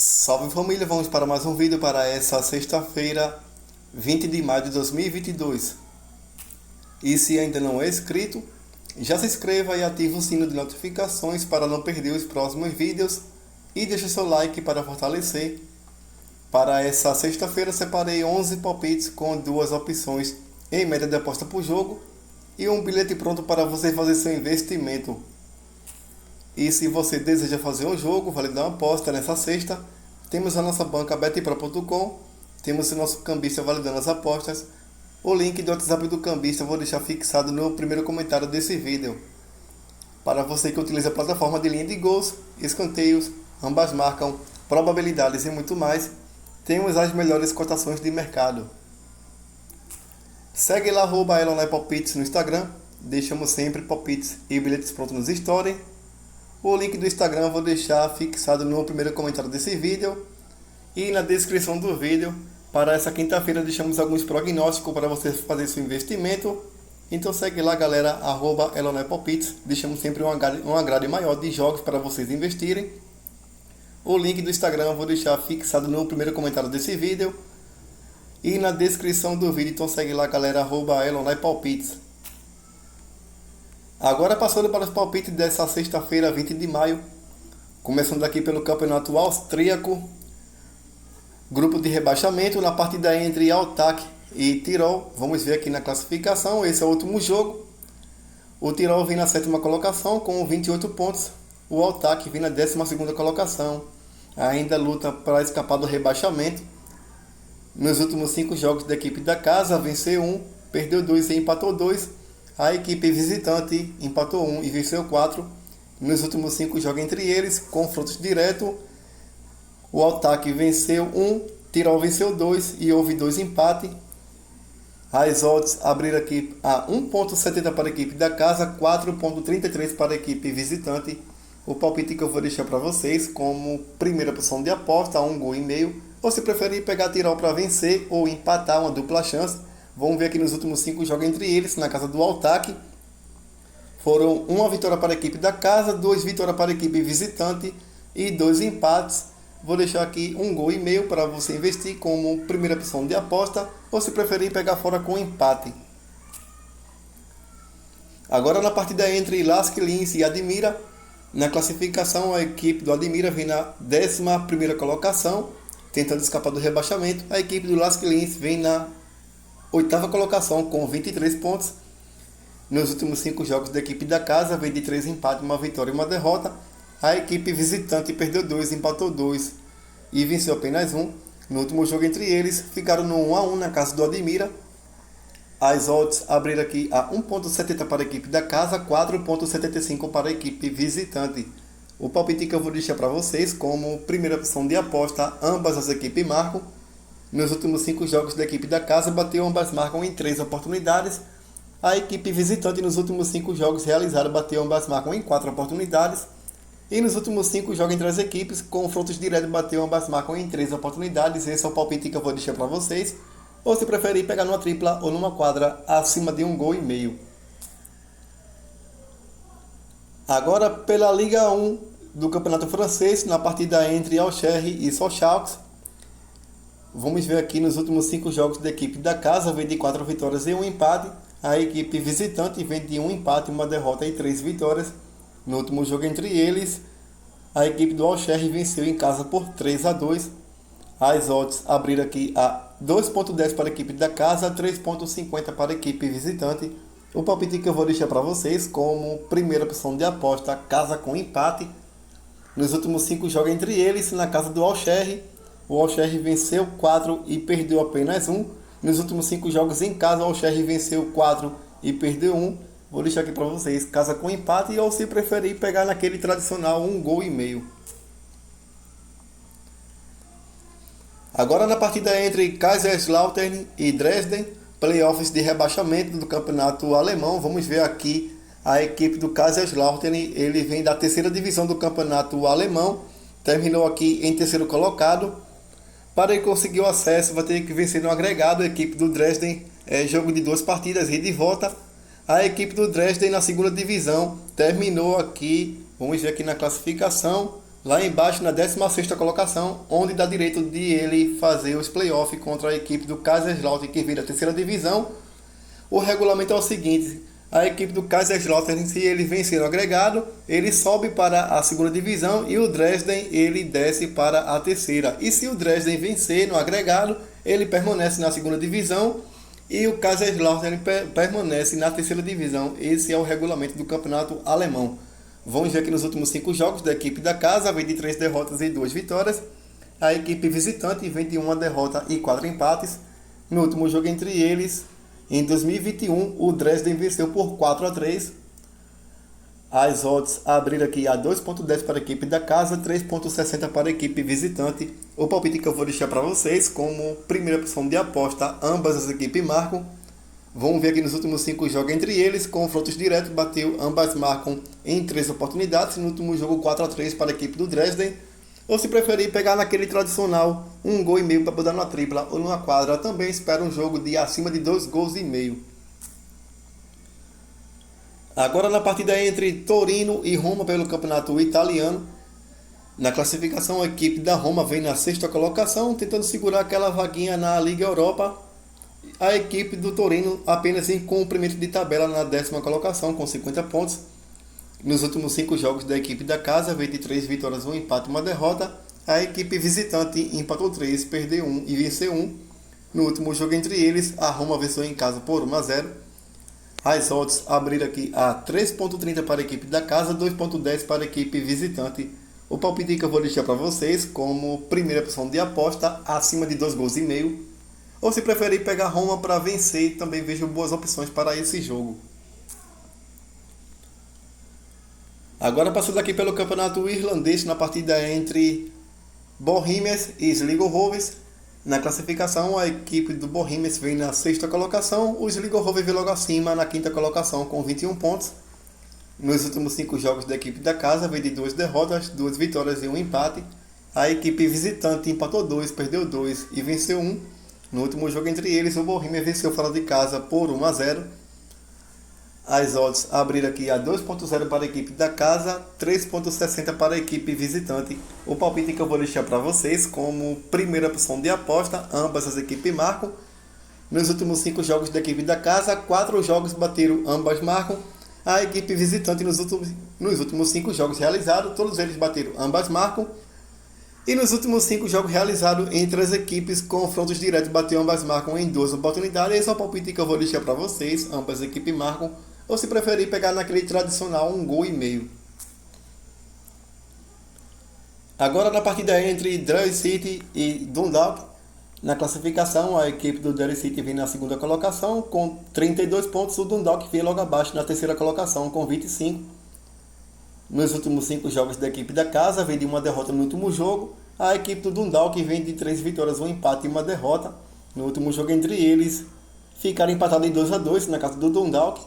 Salve família, vamos para mais um vídeo para essa sexta-feira, 20 de maio de 2022. E se ainda não é inscrito, já se inscreva e ative o sino de notificações para não perder os próximos vídeos e deixe seu like para fortalecer. Para essa sexta-feira separei 11 palpites com duas opções em média de aposta por jogo e um bilhete pronto para você fazer seu investimento. E se você deseja fazer um jogo, validar uma aposta nessa sexta, temos a nossa banca betpro.com, temos o nosso cambista validando as apostas. O link do WhatsApp do cambista eu vou deixar fixado no primeiro comentário desse vídeo. Para você que utiliza a plataforma de linha de gols, escanteios, ambas marcam, probabilidades e muito mais, temos as melhores cotações de mercado. Segue lá @elonepalpites no Instagram, deixamos sempre palpites e bilhetes prontos nos stories. O link do Instagram eu vou deixar fixado no primeiro comentário desse vídeo e na descrição do vídeo. Para essa quinta-feira deixamos alguns prognósticos para você fazer seu investimento. Então segue lá galera, @elonepalpites, deixamos sempre uma grade maior de jogos para vocês investirem. O link do Instagram eu vou deixar fixado no primeiro comentário desse vídeo e na descrição do vídeo. Então segue lá galera, @elonepalpites. Agora passando para os palpites dessa sexta-feira, 20 de maio. Começando aqui pelo campeonato austríaco. Grupo de rebaixamento na partida entre Altach e Tirol. Vamos ver aqui na classificação, esse é o último jogo. O Tirol vem na sétima colocação com 28 pontos. O Altach vem na 12ª colocação. Ainda luta para escapar do rebaixamento. Nos últimos 5 jogos da equipe da casa, venceu 1, perdeu 2 e empatou 2. A equipe visitante empatou 1 e venceu 4. Nos últimos 5 jogos entre eles, confrontos diretos. O Altach venceu 1, Tirol venceu 2 e houve 2 empates. As odds abriram aqui a 1,70 para a equipe da casa, 4,33 para a equipe visitante. O palpite que eu vou deixar para vocês como primeira opção de aposta, 1,5 gol. Ou se preferir pegar Tirol para vencer ou empatar, uma dupla chance. Vamos ver aqui nos últimos 5 jogos entre eles, na casa do Altach. Foram 1 vitória para a equipe da casa, 2 vitórias para a equipe visitante e 2 empates. Vou deixar aqui 1,5 gol para você investir como primeira opção de aposta, ou se preferir pegar fora com empate. Agora na partida entre Lask Linz e Admira. Na classificação a equipe do Admira vem na 11ª colocação, tentando escapar do rebaixamento. A equipe do Lask Linz vem na 8ª colocação com 23 pontos. Nos últimos 5 jogos da equipe da casa, vem de 3 empates, 1 vitória e 1 derrota. A equipe visitante perdeu 2, empatou 2 e venceu apenas 1. No último jogo entre eles, ficaram no 1-1 na casa do Admira. As odds abriram aqui a 1,70 para a equipe da casa, 4,75 para a equipe visitante. O palpite que eu vou deixar para vocês como primeira opção de aposta, ambas as equipes marcam. Nos últimos 5 jogos da equipe da casa, bateu ambas marcam em 3 oportunidades. A equipe visitante nos últimos 5 jogos realizados, bateu ambas marcam em 4 oportunidades. E nos últimos 5 jogos entre as equipes, confrontos diretos, bateu ambas marcam em 3 oportunidades. Esse é o palpite que eu vou deixar para vocês. Ou se preferir pegar numa tripla ou numa quadra acima de 1,5 gol. Agora pela Liga 1 do Campeonato Francês, na partida entre Auxerre e Sochaux. Vamos ver aqui nos últimos 5 jogos da equipe da casa, vem de 4 vitórias e 1 empate. A equipe visitante vem de 1 empate, 1 derrota e 3 vitórias. No último jogo entre eles, a equipe do Auxerre venceu em casa por 3-2. As odds abriram aqui a 2,10 para a equipe da casa, 3,50 para a equipe visitante. O palpite que eu vou deixar para vocês como primeira opção de aposta, casa com empate. Nos últimos 5 jogos entre eles, na casa do Auxerre, o Auxerre venceu 4 e perdeu apenas 1. Nos últimos 5 jogos em casa, o Auxerre venceu 4 e perdeu 1. Vou deixar aqui para vocês, casa com empate, ou se preferir pegar naquele tradicional 1,5 gol. Agora na partida entre Kaiserslautern e Dresden, playoffs de rebaixamento do campeonato alemão. Vamos ver aqui a equipe do Kaiserslautern, ele vem da 3ª divisão do campeonato alemão, terminou aqui em 3º colocado. Para ele conseguir o acesso, vai ter que vencer no agregado. A equipe do Dresden jogo de 2 partidas, ida e volta. A equipe do Dresden na 2ª divisão terminou aqui, vamos ver aqui na classificação, lá embaixo na 16ª colocação, onde dá direito de ele fazer os playoffs contra a equipe do Kaiserslautern, que vira a terceira divisão. O regulamento é o seguinte: a equipe do Kaiserslautern, se ele vencer no agregado, ele sobe para a segunda divisão, e o Dresden ele desce para a terceira. E se o Dresden vencer no agregado, ele permanece na segunda divisão e o Kaiserslautern permanece na terceira divisão. Esse é o regulamento do campeonato alemão. Vamos ver aqui nos últimos 5 jogos da equipe da casa, vem de 3 derrotas e 2 vitórias. A equipe visitante vem de 1 derrota e 4 empates. No último jogo entre eles, em 2021, o Dresden venceu por 4-3. As odds abriram aqui a 2.10 para a equipe da casa, 3.60 para a equipe visitante. O palpite que eu vou deixar para vocês como primeira opção de aposta, ambas as equipes marcam. Vamos ver aqui nos últimos 5 jogos entre eles, confrontos diretos, bateu, ambas marcam em 3 oportunidades. No último jogo 4-3 para a equipe do Dresden. Ou se preferir pegar naquele tradicional, 1,5 gol para botar numa tripla ou numa quadra, também espera um jogo de acima de 2,5 gols. Agora na partida entre Torino e Roma pelo campeonato italiano. Na classificação, a equipe da Roma vem na 6ª colocação, tentando segurar aquela vaguinha na Liga Europa. A equipe do Torino apenas em cumprimento de tabela na 10ª colocação, com 50 pontos. Nos últimos 5 jogos da equipe da casa, veio de 3 vitórias, 1 empate e 1 derrota. A equipe visitante empatou 3, perdeu 1 e venceu 1. No último jogo entre eles, a Roma venceu em casa por 1-0. As odds abriram aqui a 3.30 para a equipe da casa, 2.10 para a equipe visitante. O palpite que eu vou deixar para vocês como primeira opção de aposta, acima de 2,5 gols. Ou se preferir pegar Roma para vencer, também vejo boas opções para esse jogo. Agora passando aqui pelo campeonato irlandês, na partida entre Bohemians e Sligo Rovers. Na classificação, a equipe do Bohemians vem na 6ª colocação, o Sligo Rovers vem logo acima na 5ª colocação com 21 pontos. Nos últimos 5 jogos da equipe da casa, veio de 2 derrotas, 2 vitórias e 1 empate. A equipe visitante empatou 2, perdeu 2 e venceu 1. No último jogo entre eles, o Bohemians venceu fora de casa por 1-0. As odds abriram aqui a 2.0 para a equipe da casa, 3.60 para a equipe visitante. O palpite que eu vou deixar para vocês como primeira opção de aposta, ambas as equipes marcam. Nos últimos 5 jogos da equipe da casa, 4 jogos bateram, ambas marcam. A equipe visitante nos últimos 5 jogos realizados, todos eles bateram, ambas marcam. E nos últimos 5 jogos realizados entre as equipes, confrontos diretos, bateu, ambas marcam em 2 oportunidades. Esse é o palpite que eu vou deixar para vocês, ambas as equipes marcam. Ou se preferir pegar naquele tradicional 1,5 gols. Agora na partida entre Derry City e Dundalk. Na classificação, a equipe do Derry City vem na 2ª colocação com 32 pontos. O Dundalk vem logo abaixo na 3ª colocação com 25. Nos últimos 5 jogos da equipe da casa, vem de 1 derrota no último jogo. A equipe do Dundalk vem de 3 vitórias, 1 empate e 1 derrota. No último jogo entre eles, ficaram empatados em 2-2 na casa do Dundalk.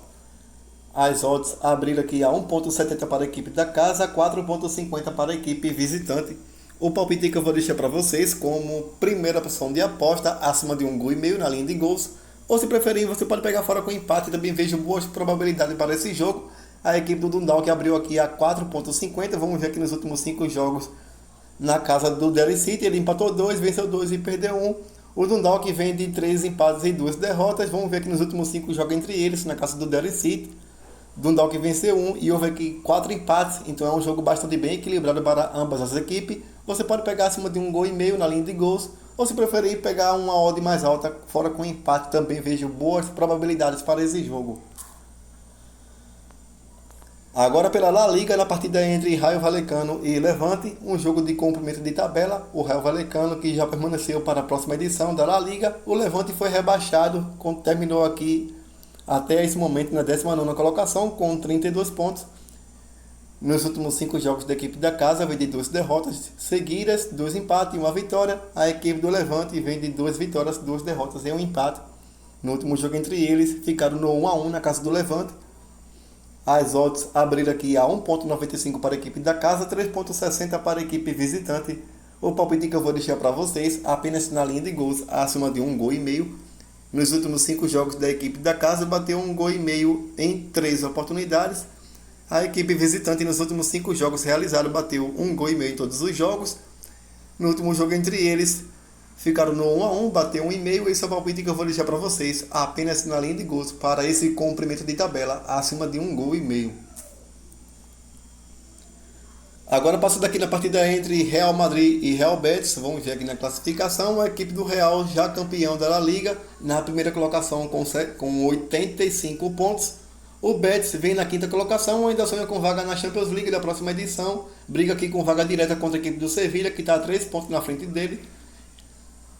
As odds abriram aqui a 1.70 para a equipe da casa, 4.50 para a equipe visitante. O palpite que eu vou deixar para vocês como primeira opção de aposta, acima de 1,5 gols na linha de gols. Ou se preferir, você pode pegar fora com empate, também vejo boas probabilidades para esse jogo. A equipe do Dundalk abriu aqui a 4.50, vamos ver aqui nos últimos 5 jogos na casa do Derry City. Ele empatou 2, venceu 2 e perdeu 1. O Dundalk vem de 3 empates e 2 derrotas, vamos ver aqui nos últimos 5 jogos entre eles, na casa do Derry City. Dundalk venceu 1 e houve aqui 4 empates, então é um jogo bastante bem equilibrado para ambas as equipes. Você pode pegar acima de 1,5 gols na linha de gols, ou se preferir pegar uma odd mais alta, fora com empate, também vejo boas probabilidades para esse jogo. Agora pela La Liga, na partida entre Rayo Vallecano e Levante, um jogo de cumprimento de tabela. O Rayo Vallecano, que já permaneceu para a próxima edição da La Liga, o Levante foi rebaixado, terminou aqui até esse momento na 19ª colocação com 32 pontos. Nos últimos 5 jogos da equipe da casa, vem de 2 derrotas seguidas, 2 empates e 1 vitória. A equipe do Levante vem de 2 vitórias, 2 derrotas e 1 empate. No último jogo entre eles, ficaram no 1-1 na casa do Levante. As odds abriram aqui a 1.95 para a equipe da casa, 3.60 para a equipe visitante. O palpite que eu vou deixar para vocês, apenas na linha de gols, acima de 1,5 gols. Nos últimos 5 jogos da equipe da casa, bateu 1,5 gols em 3 oportunidades. A equipe visitante nos últimos 5 jogos realizados bateu 1,5 gol em todos os jogos. No último jogo entre eles, ficaram no 1-1, bateu 1,5. Esse é o palpite que eu vou deixar para vocês, apenas na linha de gols, para esse comprimento de tabela acima de 1,5 gol. Agora passando aqui na partida entre Real Madrid e Real Betis, vamos ver aqui na classificação, a equipe do Real já campeão da La Liga, na primeira colocação com 85 pontos. O Betis vem na quinta colocação, ainda sonha com vaga na Champions League da próxima edição, briga aqui com vaga direta contra a equipe do Sevilla, que está a 3 pontos na frente dele.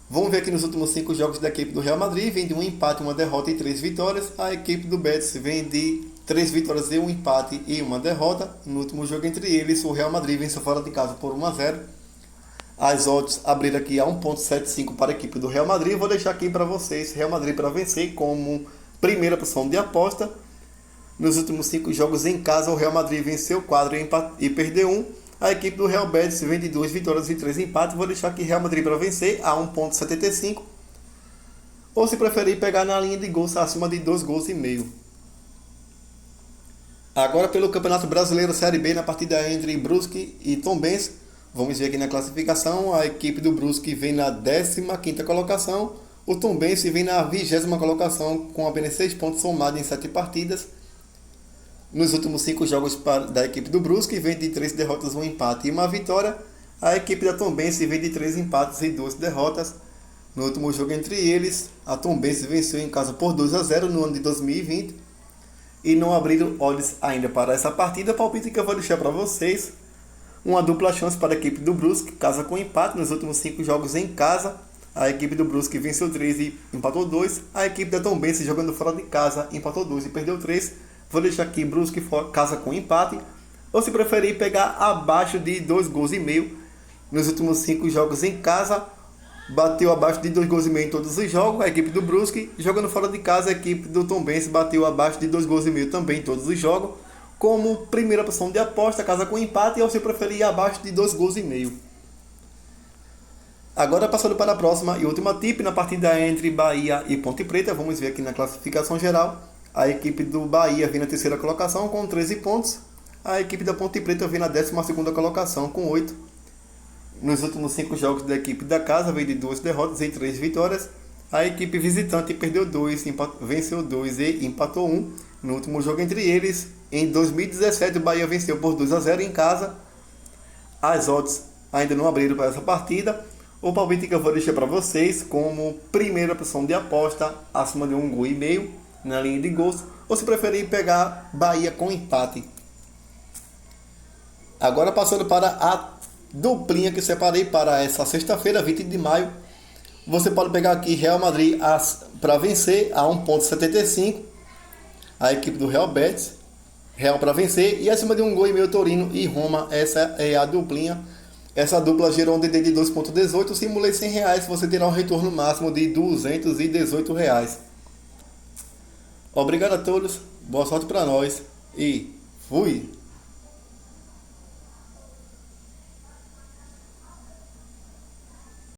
Vamos ver aqui nos últimos 5 jogos da equipe do Real Madrid, vem de um empate, uma derrota e 3 vitórias. A equipe do Betis vem de 3 vitórias e um empate e uma derrota. No último jogo entre eles, o Real Madrid venceu fora de casa por 1-0. As odds abriram aqui a 1,75 para a equipe do Real Madrid. Vou deixar aqui para vocês Real Madrid para vencer como primeira posição de aposta. Nos últimos 5 jogos em casa, o Real Madrid venceu 4 e perdeu 1. A equipe do Real Betis vem de 2 vitórias e 3 empates. Vou deixar aqui Real Madrid para vencer a 1,75. Ou se preferir pegar na linha de gols acima de 2,5 gols. Agora pelo Campeonato Brasileiro Série B, na partida entre Brusque e Tombense. Vamos ver aqui na classificação, a equipe do Brusque vem na 15ª colocação. O Tombense vem na 20ª colocação com apenas 6 pontos somados em 7 partidas. Nos últimos 5 jogos da equipe do Brusque, vem de 3 derrotas, 1 empate e 1 vitória. A equipe da Tombense vem de 3 empates e 2 derrotas. No último jogo entre eles, a Tombense venceu em casa por 2-0 no ano de 2020. E não abriram odds ainda para essa partida. Palpite que eu vou deixar para vocês. Uma dupla chance para a equipe do Brusque, casa com empate nos últimos 5 jogos em casa. A equipe do Brusque venceu 3 e empatou 2. A equipe da Tombense jogando fora de casa empatou 2 e perdeu 3. Vou deixar aqui Brusque casa com empate. Ou se preferir pegar abaixo de 2,5 gols nos últimos 5 jogos em casa. Bateu abaixo de 2,5 gols em todos os jogos, a equipe do Brusque. Jogando fora de casa, a equipe do Tombense bateu abaixo de 2,5 gols também em todos os jogos. Como primeira posição de aposta, casa com empate, ou se preferir abaixo de 2,5 gols. Agora passando para a próxima e última tip, na partida entre Bahia e Ponte Preta. Vamos ver aqui na classificação geral. A equipe do Bahia vem na 3ª colocação com 13 pontos. A equipe da Ponte Preta vem na 12ª colocação com 8. Nos últimos 5 jogos da equipe da casa, veio de 2 derrotas e 3 vitórias. A equipe visitante perdeu 2, venceu 2 e empatou 1. No último jogo entre eles, em 2017, o Bahia venceu por 2-0 em casa. As odds ainda não abriram para essa partida. O palpite que eu vou deixar para vocês como primeira opção de aposta, acima de 1,5 gol na linha de gols. Ou se preferir pegar Bahia com empate. Agora passando para a duplinha que separei para essa sexta-feira, 20 de maio. Você pode pegar aqui Real Madrid para vencer a 1,75. A equipe do Real Betis, Real para vencer. E acima de 1,5 gol Torino e Roma. Essa é a duplinha. Essa dupla gerou um DD de 2,18. Simulei R$100. Você terá um retorno máximo de R$218. Obrigado a todos. Boa sorte para nós. E fui!